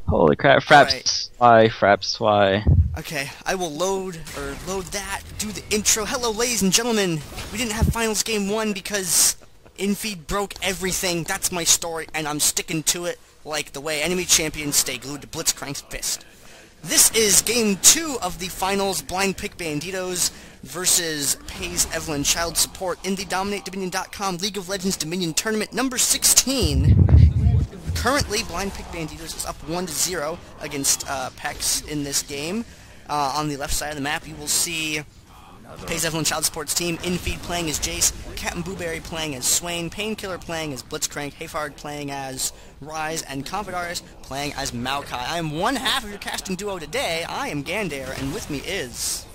Holy crap, Fraps. Why, Fraps, why? Okay, I will load that, do the intro. Hello, ladies and gentlemen. We didn't have Finals Game 1 because inFe broke everything. That's my story, and I'm sticking to it like the way enemy champions stay glued to Blitzcrank's fist. This is Game 2 of the Finals Blind Pick Banditos versus Pays Evelynn Child Support in the DominateDominion.com League of Legends Dominion Tournament number 16. Currently, Blind Pick Banditos is up 1-0 against PECS in this game. On the left side of the map, you will see Pays Evelynn Child Support's team, inFe playing as Jayce, CaptnBuwberry playing as Swain, Painkillar playing as Blitzcrank, HaIfhearted playing as Ryze, and konfetarius playing as Maokai. I am one half of your casting duo today. I am Gandair, and with me is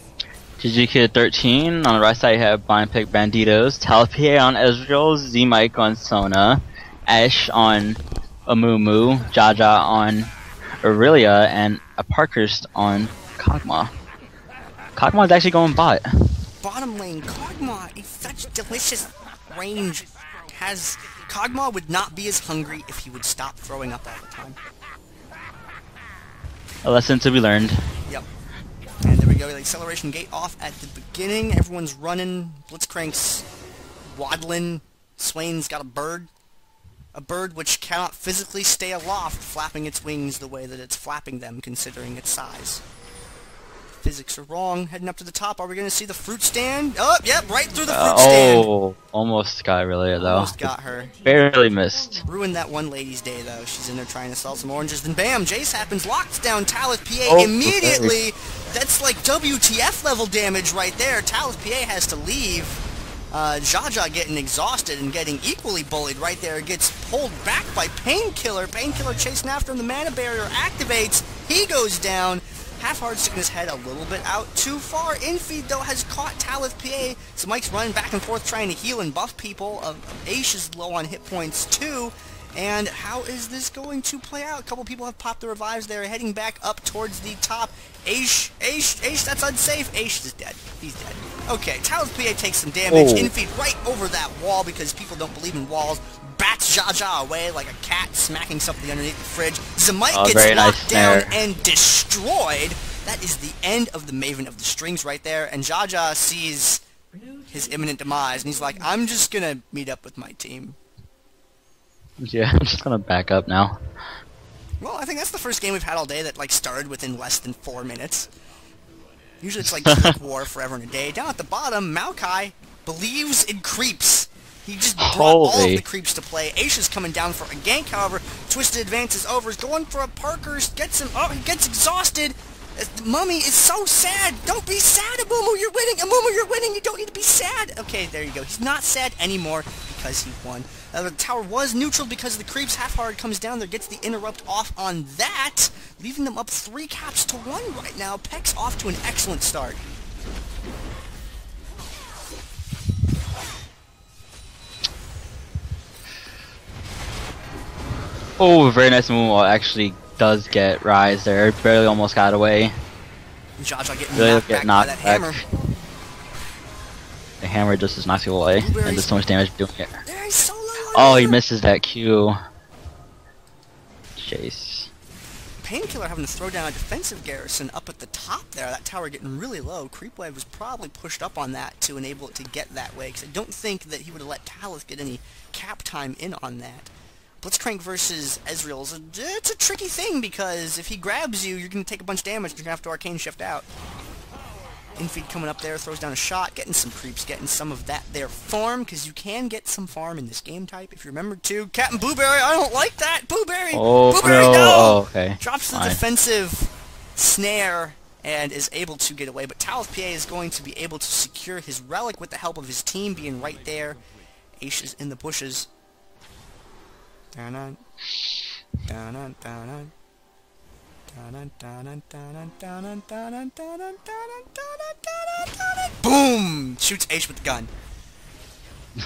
Digikid13. On the right side, you have Blind Pick Banditos, Talith on Ezreal, zimike on Sona, Aesh on Amumu, Jaja on Irelia, and a Parkhurst on Kog'Maw. Kog'Maw is actually going bot. Bottom lane, Kog'Maw is such delicious range. Kog'Maw would not be as hungry if he would stop throwing up all the time. A lesson to be learned. Yep. And there we go, the acceleration gate off at the beginning. Everyone's running. Blitzcrank's waddling. Swain's got a bird. A bird which cannot physically stay aloft, flapping its wings the way that it's flapping them, considering its size. Physics are wrong. Heading up to the top, are we going to see the fruit stand? Oh, yep, right through the fruit stand. Oh, almost got Irelia, though. Almost got her. Barely missed. Ruined that one lady's day, though. She's in there trying to sell some oranges. Then bam, Jayce happens, locks down Talith PA immediately. That's like WTF level damage right there. Talith PA has to leave. Jaja getting exhausted and getting equally bullied right there. Gets pulled back by Painkillar. Painkillar chasing after him. The mana barrier activates. He goes down. HaIfhearted sticking his head a little bit out too far. inFe, though, has caught Talith PA. So Mike's running back and forth trying to heal and buff people. Aesh is low on hit points, too. And how is this going to play out? A couple people have popped the revives there, heading back up towards the top. Aesh, that's unsafe. Aesh is dead. He's dead. Okay, Talith PA takes some damage. inFe right over that wall because people don't believe in walls. Bats Jaja away like a cat smacking something underneath the fridge. Zimike gets locked down and destroyed. That is the end of the Maven of the Strings right there. And Jaja sees his imminent demise, and he's like, I'm just gonna meet up with my team. Yeah, I'm just gonna back up now. Well, I think that's the first game we've had all day that like started within less than 4 minutes. Usually it's like Click War forever and a day. Down at the bottom, Maokai believes in creeps. He just brought all of the creeps to play. Aesh is coming down for a gank, however. Twisted advances over. He's going for a Parkhurst. Gets him. Oh, he gets exhausted. Mummy is so sad. Don't be sad, Amumu. You're winning. Amumu, you're winning. You don't need to be sad. Okay, there you go. He's not sad anymore because he won. The tower was neutral because of the creeps. HaIfhearted comes down there, gets the interrupt off on that, leaving them up 3 caps to 1 right now. PECS off to an excellent start. Oh, very nice move. Actually does get Ryze there. Barely almost got away. Jaja getting knocked back by that hammer. The hammer just is knocks you away and does so much damage doing it. He's so low. Oh, he misses that Q. Jayce. Painkillar having to throw down a defensive Garrison up at the top there. That tower getting really low. Creep Wave was probably pushed up on that to enable it to get that way, because I don't think that he would have let Talith get any cap time in on that. Blitzcrank versus Ezreal, it's a tricky thing, because if he grabs you, you're going to take a bunch of damage and you're going to have to Arcane Shift out. inFe coming up there, throws down a shot, getting some creeps, getting some of that there farm, because you can get some farm in this game type, if you remember to. CaptnBuwberry, I don't like that! Blueberry! Oh, Blueberry, no! Oh, okay. Drops the defensive snare and is able to get away, but Talith PA is going to be able to secure his relic with the help of his team being right there. Aesh is in the bushes. Boom! Shoots Aesh with the gun.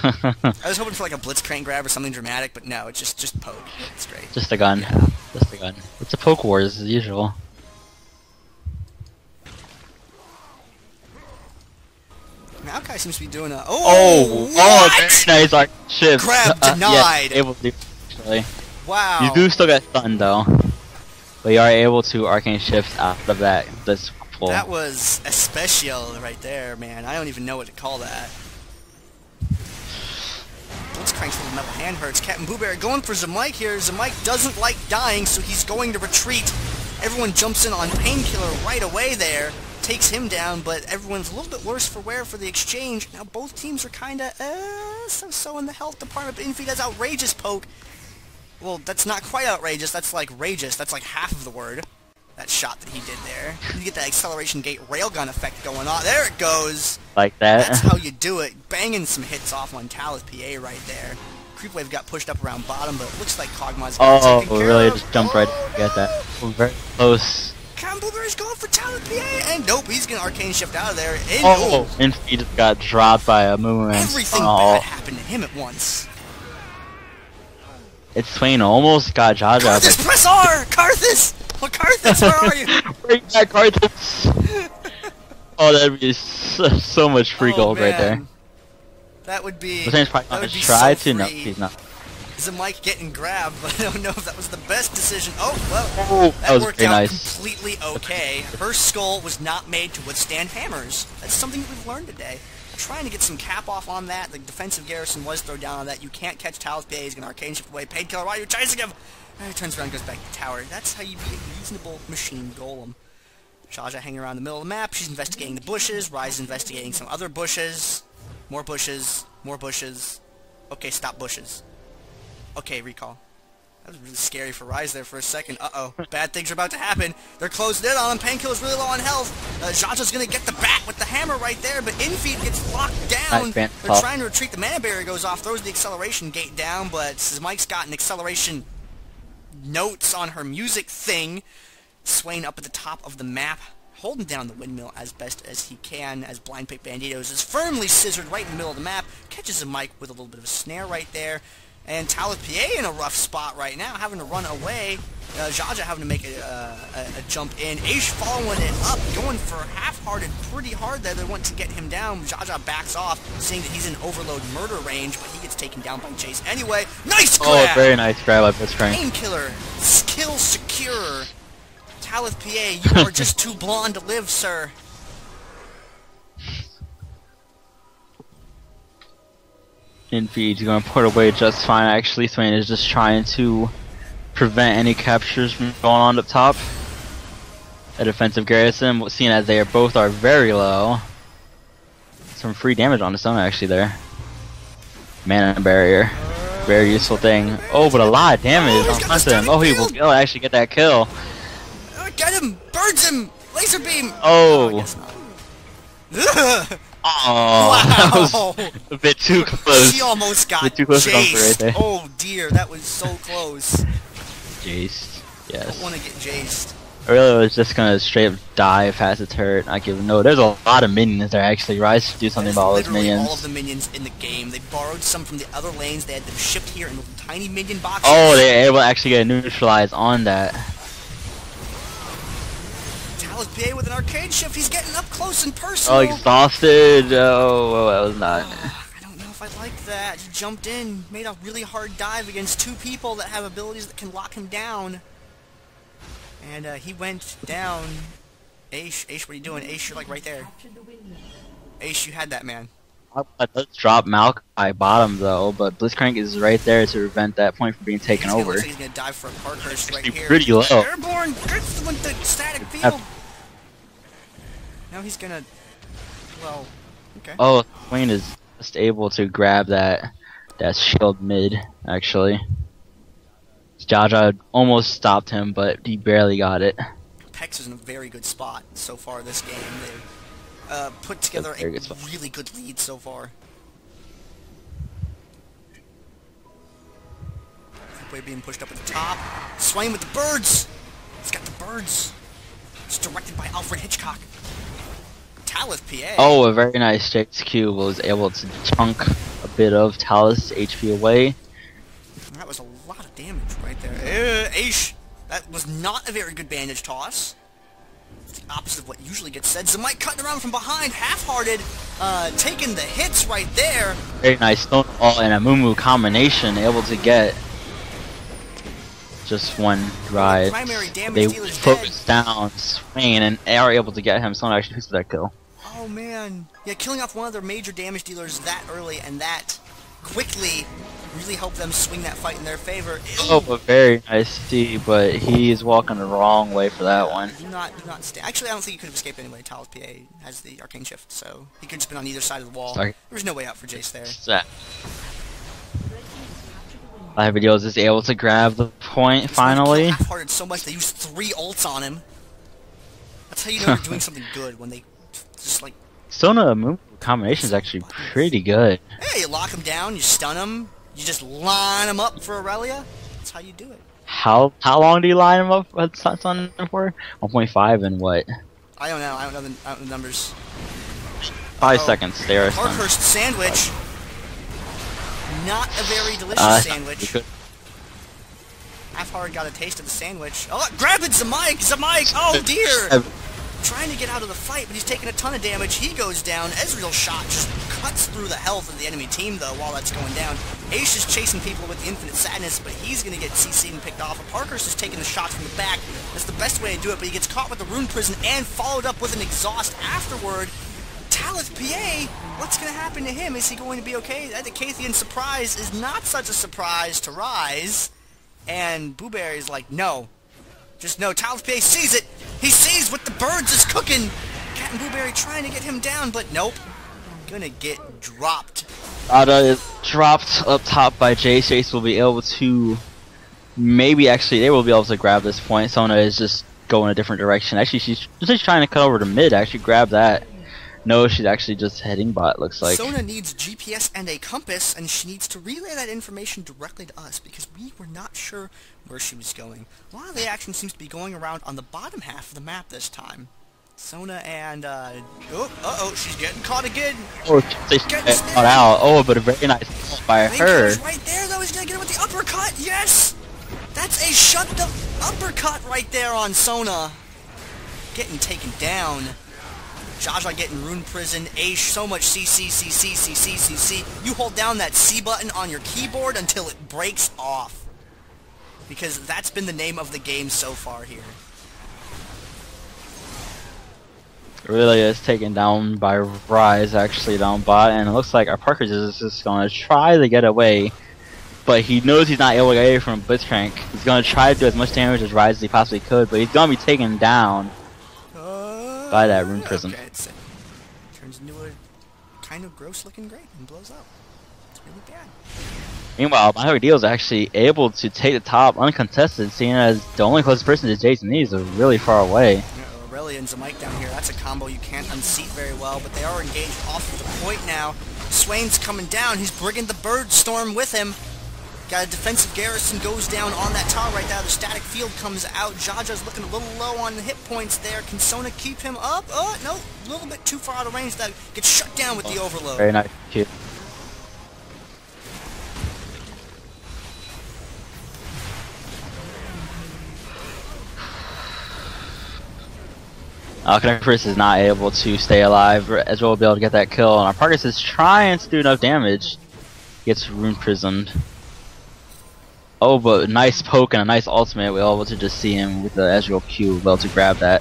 I was hoping for like a Blitzcrank grab or something dramatic, but no, it's just poke. It's great. Just a gun. Yeah. Just a gun. It's a poke wars as usual. Maokai seems to be doing a very nice arc shift. Grab denied. Yeah, able to do actually. Wow. You do still get stunned though. but you are able to arcane shift out of that this pull. That was especial right there, man. I don't even know what to call that. Blitzcrank's little metal hand hurts. CaptnBuwberry going for zimike here. Zimike doesn't like dying, so he's going to retreat. Everyone jumps in on Painkillar right away there. Takes him down, but everyone's a little bit worse for wear for the exchange. Now both teams are kinda so in the health department, but inFe does outrageous poke. Well, that's not quite outrageous, that's like rageous, that's like half of the word. That shot that he did there. You get that acceleration gate railgun effect going on. There it goes! Like that. That's how you do it. Banging some hits off on Talith PA right there. Creep wave got pushed up around bottom, but it looks like Kog'Maw's got taken care really of. just jumped right to get that. Very close. CaptnBuwberry's going for Talith PA, and nope, he's gonna arcane shift out of there. And inFe just got dropped by Amumu. Everything bad happened to him at once. It's Swain almost got Jaja. Karthus, press R! Karthus! Well, Karthus, where are you? Bring back Karthus! Oh, that'd be so much free gold right there. That would be. Probably be try so to. No, he's not. Zimike getting grabbed, but I don't know if that was the best decision. Oh, well, that worked out completely okay. Her skull was not made to withstand hammers. That's something that we've learned today. Trying to get some cap off on that. The defensive Garrison was thrown down on that. You can't catch Talith PA. He's going to arcane shift away. Painkillar, why are you chasing him? He turns around and goes back to tower. That's how you beat a reasonable machine golem. Jaja hanging around the middle of the map. She's investigating the bushes. Ryze investigating some other bushes. More bushes. More bushes. Okay, stop bushes. Okay, recall. That was really scary for Ryze there for a second. Uh-oh. Bad things are about to happen. They're closing in on him. Painkillar's really low on health. Jaja's going to get the bat with the hammer right there, but inFe gets locked down. They're trying to retreat. The mana barrier goes off, throws the acceleration gate down, but Zimike's got an acceleration notes on her music thing. Swain up at the top of the map, holding down the windmill as best as he can, as blind pick Banditos is firmly scissored right in the middle of the map. Catches Zimike with a little bit of a snare right there. And Talith PA in a rough spot right now, having to run away. Jaja having to make a jump in. Aesh following it up, going for HaIfhearted pretty hard there. They want to get him down. Jaja backs off, seeing that he's in overload murder range, but he gets taken down by Jayce anyway. Nice grab! Oh, very nice grab by BlitzCrank. Painkillar, skill secure. Talith PA, you are just too blonde to live, sir. inFe is going to put away just fine. Actually, Swain is just trying to prevent any captures from going on up top. A defensive Garrison, seeing as they are both very low. Some free damage on the Sona actually there. Mana barrier, very useful thing. Oh, but a lot of damage on him. Oh, he will actually get that kill. Get him! Birds him! Laser beam! Oh. Oh, wow. That was a bit too close. She almost got Jayce. Right there. Oh dear, that was so close. Jayce, yes. I don't want to get Jayced. I really was just gonna straight up dive past the turret. Not give no. There's a lot of minions there actually. Ryze should do something about all those minions. All of the minions in the game. They borrowed some from the other lanes. They had them shipped here in little tiny minion boxes. Oh, they're able to actually get neutralized on that. PA with an arcade shift, he's getting up close and personal. Oh, exhausted. Oh, that was not. I don't know if I like that. He jumped in, made a really hard dive against two people that have abilities that can lock him down. And he went down. Aesh, what are you doing? Aesh, you're like right there. Aesh, you had that, man. Let's drop Maokai bottom though, but BlitzCrank is right there to prevent that point from being taken over. Looks like he's gonna dive for a Parkhurst right here. Pretty low. Airborne gets with the static field. Now he's gonna, well, okay. Oh, Swain is just able to grab that shield mid, actually. Jaja almost stopped him, but he barely got it. PECS is in a very good spot so far this game. They've put together a really good lead so far. Way being pushed up at the top. Swain with the birds! He's got the birds. It's directed by Alfred Hitchcock. Talith PA. Oh, a very nice Jayce Q was able to chunk a bit of Talith's HP away. That was a lot of damage right there. Aesh, that was not a very good bandage toss. It's the opposite of what usually gets said. Zimike cutting around from behind, half-hearted, taking the hits right there. Very nice Stonewall and Amumu combination, able to get just one ride. Primary damage They dealer's focused down Swain and they are able to get him. Sona actually picks up that kill. Oh man, yeah, killing off one of their major damage dealers that early and that quickly really helped them swing that fight in their favor. Ew. Oh, but very nice see, but he's walking the wrong way for that one. Do not stay. Actually, I don't think he could have escaped anyway. Talith PA has the arcane shift, so he could have just been on either side of the wall. Sorry. There's no way out for Jayce there. HaIfhearted is able to grab the point finally. HaIfhearted so much they used 3 ults on him. That's how you know you're doing something good, when they just like... Sona+Irelia combination is actually pretty good. Hey, you lock him down, you stun him, you just line him up for Irelia. That's how you do it. How long do you line him up for? 1.5 and what? I don't know. I don't know the numbers. 5 seconds. There. Parkhurst sandwich. Not a very delicious sandwich. HaIfhearted got a taste of the sandwich. Oh, grab it, zimike! Zimike! Oh dear! Trying to get out of the fight, but he's taking a ton of damage. He goes down. Ezreal's shot just cuts through the health of the enemy team, though, while that's going down. Aesh is chasing people with Infinite Sadness, but he's going to get CC'd and picked off. Parkhurst is taking the shots from the back. That's the best way to do it, but he gets caught with the Rune Prison and followed up with an Exhaust afterward. Talith PA, what's going to happen to him? Is he going to be okay? That Decathian surprise is not such a surprise to Ryze. And Buwberry's like, no. Just no. Talith PA sees it. He sees what the birds is cooking. CaptnBuwberry trying to get him down, but nope. Gonna get dropped. Ada is dropped up top by Jayce. Jayce will be able to... Maybe actually they will be able to grab this point. Sona is just going a different direction. Actually, she's just trying to cut over to mid. Actually grab that. No, she's actually just heading bot, looks like. Sona needs GPS and a compass, and she needs to relay that information directly to us, because we were not sure where she was going. A lot of the action seems to be going around on the bottom half of the map this time. Sona and, uh-oh, she's getting caught again. Oh, she's getting caught out. Oh, but a very nice kill by her. Right there, though, he's gonna get him with the uppercut, yes! That's a shut the uppercut right there on Sona. Getting taken down. Jaja getting Rune Prison, Aesh, so much CC. You hold down that C button on your keyboard until it breaks off. Because that's been the name of the game so far here. Really is taken down by Ryze, actually down bot, and it looks like our Parkhurst is just going to try to get away. But he knows he's not able to get away from Blitzcrank. He's going to try to do as much damage as Ryze as he possibly could, but he's going to be taken down by that Rune Prison. Okay, turns into a kind of gross-looking grape and blows up. It's really bad. Meanwhile, HaIfhearted is actually able to take the top uncontested, seeing as the only closest person to Jayce and these are really far away. Irelia and zimike down here, that's a combo you can't unseat very well, but they are engaged off of the point now. Swain's coming down, he's bringing the bird storm with him. Got a defensive Garrison, goes down on that tower right there. The static field comes out. Jaja's looking a little low on the hit points there. Can Sona keep him up? Oh, no. A little bit too far out of range. That gets shut down with the overload. Very nice kill. Chris is not able to stay alive. Ezreal will be able to get that kill. And our Parkhurst is trying to do enough damage. Gets Rune Prisoned. Oh, but nice poke and a nice ultimate. We're able to just see him with the Ezreal Q, able to grab that.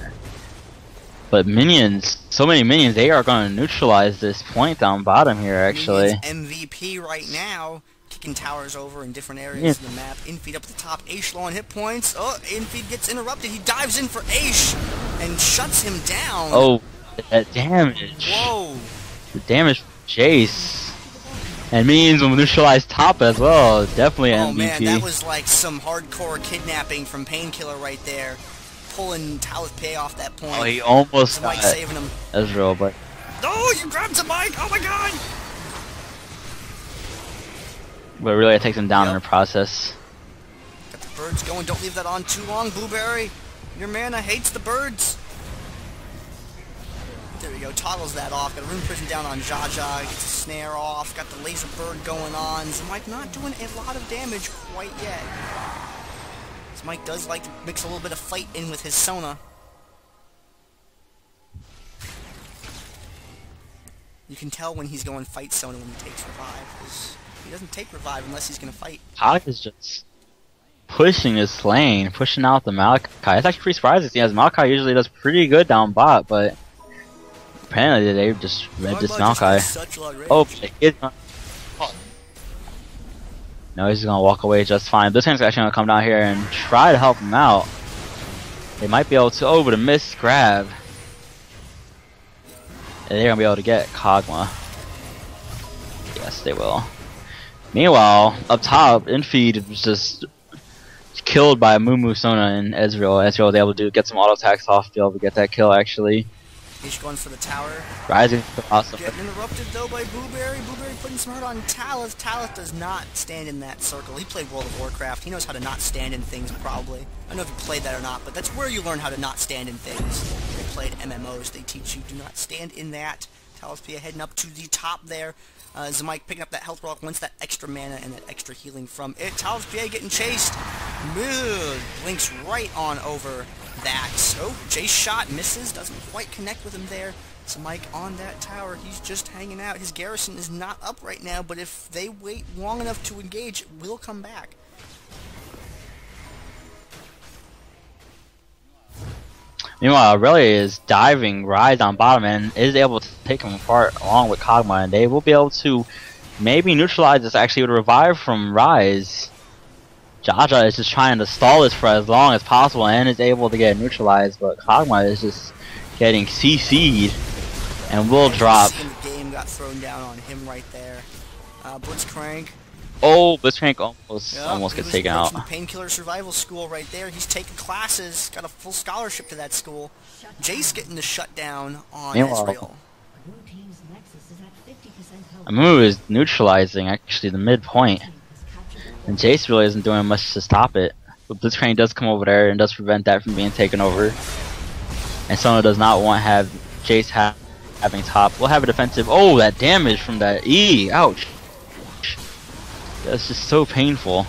But minions, so many minions, they are going to neutralize this point down bottom here, actually. Minions MVP right now, kicking towers over in different areas of the map. inFe up at the top, Aesh low on hit points. Oh, inFe gets interrupted. He dives in for Aesh and shuts him down. Oh, that damage. Whoa. The damage from Jayce. And minions will neutralize top as well. Definitely an MVP. Oh man, that was like some hardcore kidnapping from Painkillar right there. Pulling Talith PA off that point. Oh, he almost got saving him. Ezreal, but... Oh, you grabbed zimike! Oh my god! But really it takes him down in the process. Got the birds going, don't leave that on too long, Buwberry. Your mana hates the birds. There we go, toggles that off. Got a Rune Prison down on Jaja, gets a snare off, got the laser bird going on. zimike not doing a lot of damage quite yet. zimike does like to mix a little bit of fight in with his Sona. You can tell when he's going fight Sona when he takes Revive, because he doesn't take Revive unless he's going to fight. Talith is just... pushing this lane, pushing out the Maokai. It's actually pretty surprising, as Maokai usually does pretty good down bot, but apparently they just read this Maokai. Oh, no, he's gonna walk away just fine. This guy's actually gonna come down here and try to help him out. They might be able to. Oh, but a missed grab. And they're gonna be able to get Kog'Maw. Yes, they will. Meanwhile, up top, inFe was just killed by Amumu, Sona, and Ezreal. Ezreal was able to get some auto attacks off to be able to get that kill, actually. He's going for the tower. Rising, awesome. Getting interrupted though by BPB-Berry. BPB-Berry putting some hurt on Talith. Talith does not stand in that circle. He played World of Warcraft. He knows how to not stand in things, probably. I don't know if you played that or not, but that's where you learn how to not stand in things. If you played MMOs, they teach you do not stand in that. Talith PA heading up to the top there. Zimike picking up that health rock, wants that extra mana and that extra healing from it. Talith PA getting chased. Blinks right on over that. So, Jayce shot misses, doesn't quite connect with him there. Zimike on that tower, he's just hanging out. His Garrison is not up right now, but if they wait long enough to engage, it will come back. Meanwhile, Irelia is diving Ryze on bottom and is able to take him apart along with Kog'Maw, and they will be able to maybe neutralize this actually with a revive from Ryze. Jaja is just trying to stall this for as long as possible and is able to get neutralized, but Kog'Maw is just getting CC'd and will drop. The game got thrown down on him right there. Blitzcrank. Oh, Blitzcrank almost gets taken out. Painkillar survival school right there. He's taking classes, got a full scholarship to that school. Jayce getting the shutdown on Ezreal. Amumu is neutralizing actually the midpoint, and Jayce really isn't doing much to stop it. But Blitzcrank does come over there and does prevent that from being taken over. And Sona does not want to have Jayce having top. We'll have a defensive. Oh, that damage from that E. Ouch. That's just so painful.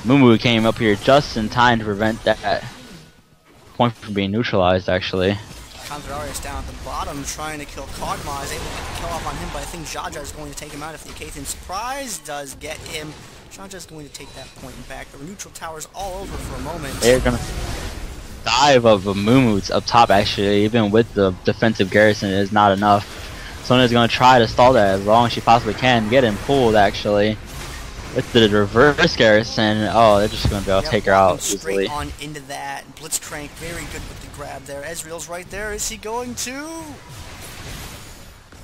Mumu came up here just in time to prevent that point from being neutralized, actually. konfetarius down at the bottom trying to kill Kog'Maw. Is able to get the kill off on him, but I think Jaja is going to take him out if the Acathian surprise does get him. Jaja is going to take that point back. There were neutral towers all over for a moment. They're going to dive of Amumu up top, actually. Even with the defensive Garrison, it is not enough. Sona's going to try to stall that as long as she possibly can. Get him pulled, actually. With the reverse Garrison, oh, they're just going to be able to take her out easily. Straight on into that. Blitzcrank very good with the grab there. Ezreal's right there. Is he going to?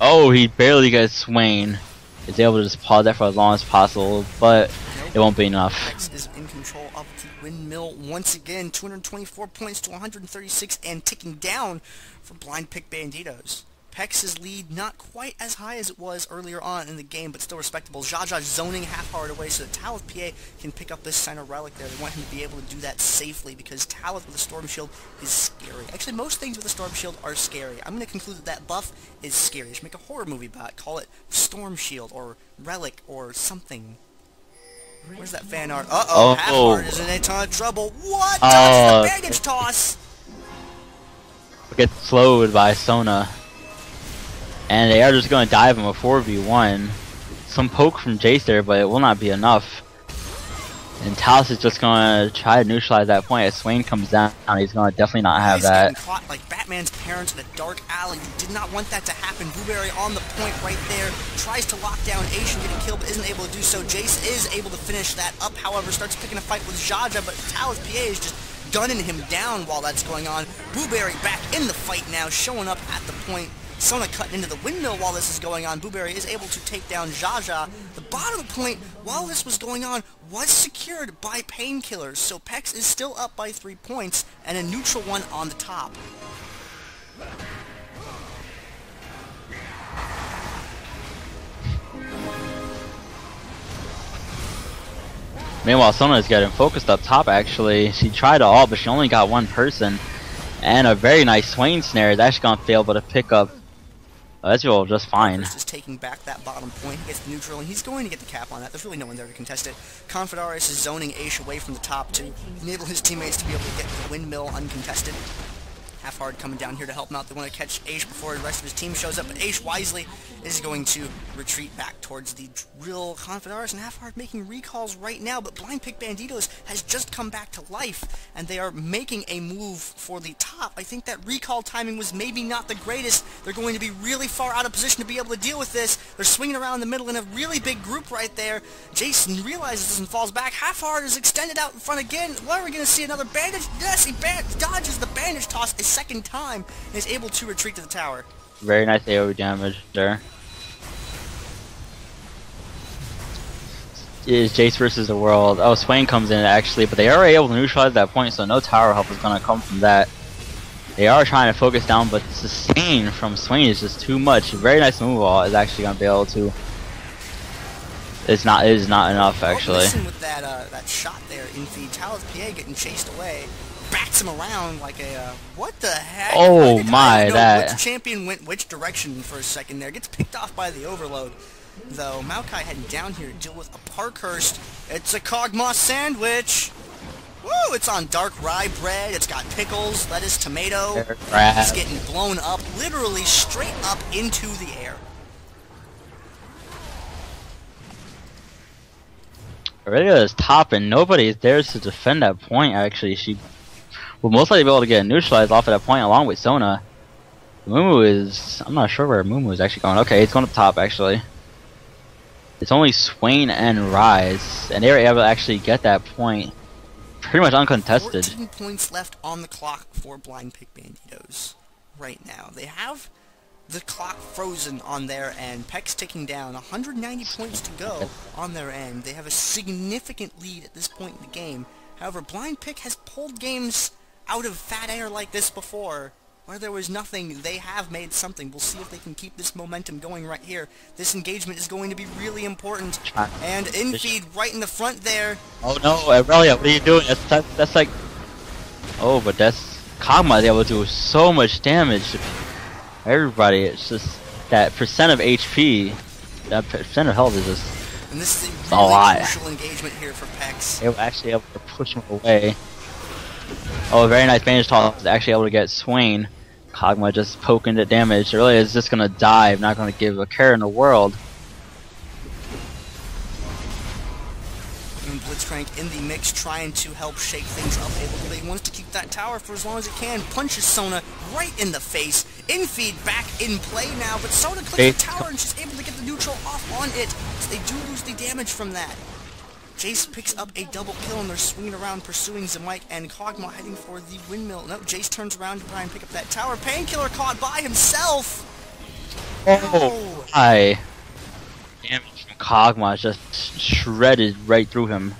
Oh, he barely gets Swain. He's able to just pause that for as long as possible, but it won't be enough. PECS is in control of the windmill once again. 224 points to 136 and ticking down for blind pick Banditos. PECS' lead not quite as high as it was earlier on in the game, but still respectable. Jaja zoning half-hearted away so that Talith PA can pick up this Sign Relic there. They want him to be able to do that safely because Talith with a Storm Shield is scary. Actually, most things with a Storm Shield are scary. I'm going to conclude that that buff is scary. You should make a horror movie about it. Call it Storm Shield or Relic or something. Where's that fan art? Uh-oh, half-hearted is in a ton of trouble. What? Dodges the baggage toss! Gets slowed by Sona. And they are just going to dive him a 4v1. Some poke from Jayce there, but it will not be enough. And Talith is just going to try to neutralize that point. As Swain comes down, he's going to definitely not have that. He's caught like Batman's parents in a dark alley. Did not want that to happen. BPB-Berry on the point right there. Tries to lock down Aesh and get a kill, but isn't able to do so. Jayce is able to finish that up, however, starts picking a fight with Jaja, but Talith PA is just gunning him down while that's going on. BPB-Berry back in the fight now, showing up at the point. Sona cutting into the windmill while this is going on. BPB-Berry is able to take down Jaja. The bottom of the point, while this was going on, was secured by Painkillars, so PECS is still up by 3 points, and a neutral one on the top. Meanwhile, Sona is getting focused up top, actually. She tried to ult, but she only got one person. And a very nice Swain snare is actually going to fail, but to pick up Ezreal just fine. Just taking back that bottom point. He gets the neutral, and he's going to get the cap on that. There's really no one there to contest it. konfetarius is zoning Aesh away from the top to enable his teammates to be able to get the windmill uncontested. HaIfhearted coming down here to help him out. They want to catch Aesh before the rest of his team shows up, but Aesh wisely is going to retreat back towards the drill konfetarius, and HaIfhearted making recalls right now, but Blind Pick Banditos has just come back to life, and they are making a move for the top. I think that recall timing was maybe not the greatest. They're going to be really far out of position to be able to deal with this. They're swinging around the middle in a really big group right there. Jason realizes this and falls back. HaIfhearted is extended out in front again. What are we going to see? Another bandage? Yes, he dodges the bandage toss a second time and is able to retreat to the tower. Very nice AoE damage there. It is Jayce versus the world. Oh, Swain comes in actually, but they are able to neutralize that point, so no tower help is going to come from that. They are trying to focus down, but the sustain from Swain is just too much. Very nice move wall is actually going to be able to. It is not enough actually. Listen with that shot there, inFe. Talith PA getting chased away. Bats him around like a, what the heck? Oh my, that. Which champion went which direction for a second there. Gets picked off by the overload. Though, Maokai heading down here to deal with a Parkhurst. It's a Kog'Maw sandwich. Woo, it's on dark rye bread. It's got pickles, lettuce, tomato. It's getting blown up, literally straight up into the air. Aerelia is top and nobody is there to defend that point actually. She will most likely be able to get neutralized off of that point along with Sona. Amumu is, I'm not sure where Amumu is actually going. Okay, it's going up top actually. It's only Swain and Ryze, and they were able to actually get that point pretty much uncontested. 14 points left on the clock for Blind Pick Banditos right now. They have the clock frozen on their end. PECS ticking down. 190 points to go on their end. They have a significant lead at this point in the game. However, Blind Pick has pulled games out of fat air like this before, where there was nothing. They have made something. We'll see if they can keep this momentum going right here. This engagement is going to be really important. And inFe right in the front there. Oh no, Aerelia, what are you doing? That's like... Oh, but that's... Kog'Maw is able to do so much damage to everybody. It's just that percent of HP, that percent of health is just... And this is a really crucial engagement here for PECS. They were actually able to push him away. Oh, very nice bandage toss. Is actually able to get Swain. Kog'Maw just poking the damage. Aerelia is just gonna dive, not gonna give a care in the world. And Blitzcrank in the mix, trying to help shake things up. He wants to keep that tower for as long as he can. Punches Sona right in the face. inFe back in play now, but Sona clicks the tower and she's able to get the neutral off on it. So they do lose the damage from that. Jayce picks up a double kill and they're swinging around pursuing zimike, and Kog'Maw heading for the windmill. No, Jayce turns around to try and pick up that tower. Painkillar caught by himself! Oh, hi. Damage from Kog'Maw just shredded right through him.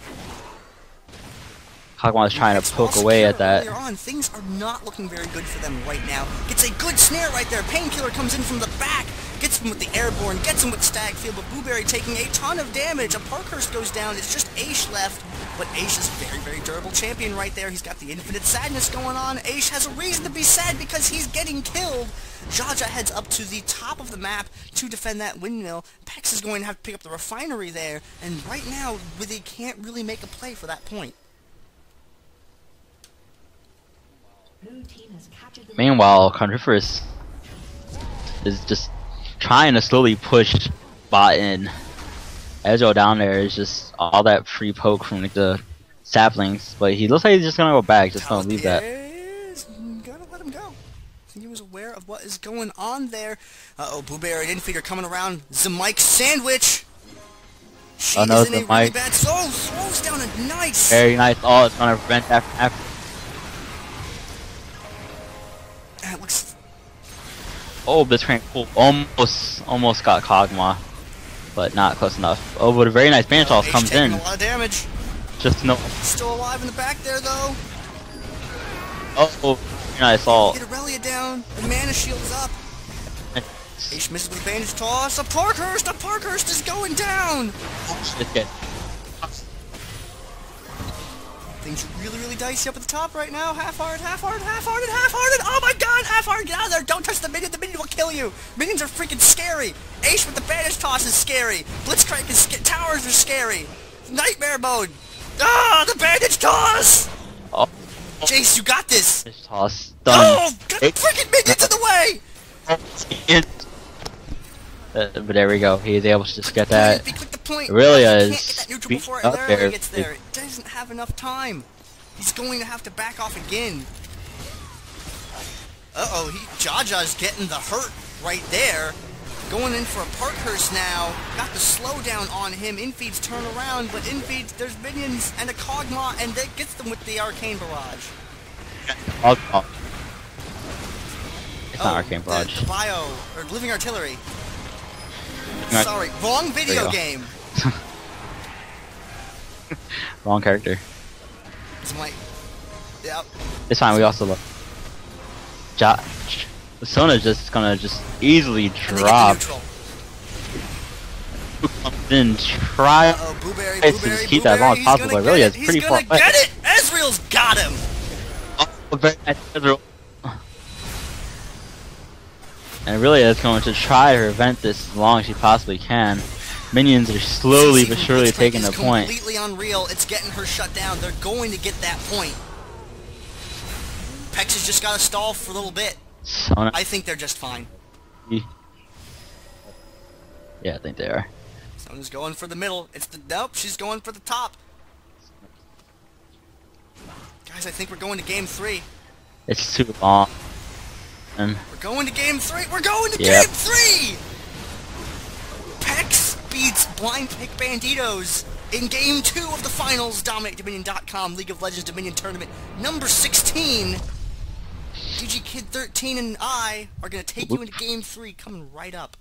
Kog'Maw is trying to poke away at that. On, things are not looking very good for them right now. Gets a good snare right there. Painkillar comes in from the back. Gets him with the airborne, gets him with stag field, but Blueberry taking a ton of damage. A Parkhurst goes down. It's just Aesh left, but Aesh is a very, very durable champion right there. He's got the infinite sadness going on. Aesh has a reason to be sad because he's getting killed. Jaja heads up to the top of the map to defend that windmill. PECS is going to have to pick up the refinery there, and right now they can't really make a play for that point. Meanwhile, konfetarius is just trying to slowly push bot in. Ezreal down there is just all that free poke from like, the saplings, but he looks like he's just gonna go back, just gonna leave that. Gotta let him go. He was aware of what is going on there. Uh-oh, Blueberry and inFe are coming around. zimike sandwich! She is in a really bad... Oh, throws down a nice... Very nice. Oh, it's gonna prevent after. It looks... Oh, Blitzcrank cool. Almost got Kog'Maw, but not close enough. Oh, but a very nice bandage toss comes in. A lot of damage. Just no. Still alive in the back there though. Oh, very nice ult. Get Aerelia down. The mana shield's up. Aesh misses with a bandage toss. A Parkhurst is going down. Things are really, really dicey up at the top right now. HaIfhearted. Oh my god, HaIfhearted, get out of there. Don't touch the minion. The minion will kill you. Minions are freaking scary. Aesh with the bandage toss is scary. Blitzcrank is towers are scary. Nightmare mode. Ah, the bandage toss! Oh, Jayce, you got this! Just toss. Done. Oh! Got freaking minions in the way! But there we go. He's able to just get that. Click the point. Irelia He is can't get that neutral before up Irelia there. gets there. It doesn't have enough time. He's going to have to back off again. Uh-oh, Jaja's getting the hurt right there. Going in for a Parkhurst now. Got the slowdown on him. inFe's turn around, but inFe, there's minions and a Kog'Maw, and that gets them with the Arcane Barrage. Oh. It's not Arcane Barrage. The Bio, or Living Artillery. Sorry, wrong video game. Wrong character. Yep. It's fine, we also love Sona's just gonna easily drop. Then try to keep that as long as possible, but really it's pretty far away. Get it! Ezreal's got him! And really is going to try to prevent this as long as she possibly can. Minions are slowly but surely taking the point. Completely unreal. It's getting her shut down. They're going to get that point. PECS has just got to stall for a little bit. I think they're just fine. Yeah, I think they are. Sona's going for the middle. Nope, she's going for the top. Guys, I think we're going to game 3. It's too long. We're going to game 3. We're going to game 3. PECS beats Blind Pick Banditos in game 2 of the finals. DominateDominion.com League of Legends Dominion Tournament number 16. Digikid13 and I are going to take you into game 3 coming right up.